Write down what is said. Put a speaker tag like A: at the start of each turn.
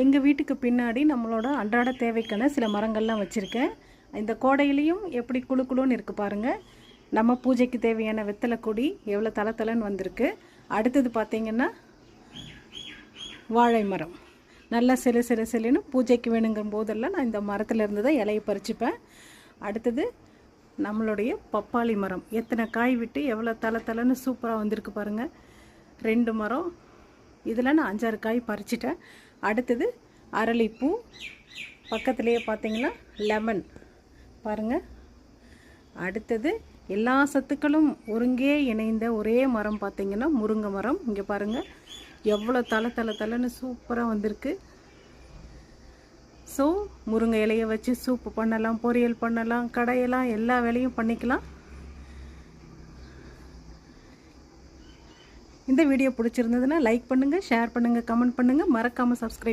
A: எங்கள் வீட்டுக்கு பின்னாடி நம்மளோட அன்றாட தேவைக்கான சில மரங்கள்லாம் வச்சுருக்கேன். இந்த கோடையிலையும் எப்படி குளு குளுன்னு இருக்குது பாருங்கள். நம்ம பூஜைக்கு தேவையான வெத்தலை கொடி எவ்வளோ தலை வந்திருக்கு. அடுத்தது பார்த்திங்கன்னா வாழை மரம் நல்லா சிலுன்னு பூஜைக்கு வேணுங்கும் போதெல்லாம் நான் இந்த மரத்தில் இருந்து தான் இலையை பறிச்சுப்பேன். அடுத்தது நம்மளுடைய பப்பாளி மரம் எத்தனை காய் விட்டு எவ்வளோ தலைன்னு சூப்பராக வந்திருக்கு பாருங்கள். 2 மரம், இதில் நான் 5-6 காய் பறிச்சிட்டேன். அடுத்தது அரளிப்பூ, பக்கத்துலேயே பார்த்திங்கன்னா லெமன் பாருங்கள். அடுத்தது எல்லா சத்துக்களும் ஒருங்கே இணைந்த ஒரே மரம் பார்த்திங்கன்னா முருங்கை மரம். இங்கே பாருங்கள் எவ்வளோ தலைன்னு சூப்பராக வந்திருக்கு. ஸோ முருங்கை இலையை வச்சு சூப்பு பண்ணலாம், பொரியல் பண்ணலாம், கடையெல்லாம் எல்லா வேலையும் பண்ணிக்கலாம். இந்த வீடியோ பிடிச்சிருந்ததுன்னா லைக் பண்ணுங்கள், ஷேர் பண்ணுங்கள், கமெண்ட் பண்ணுங்கள், மறக்காமல் சப்ஸ்கிரைப்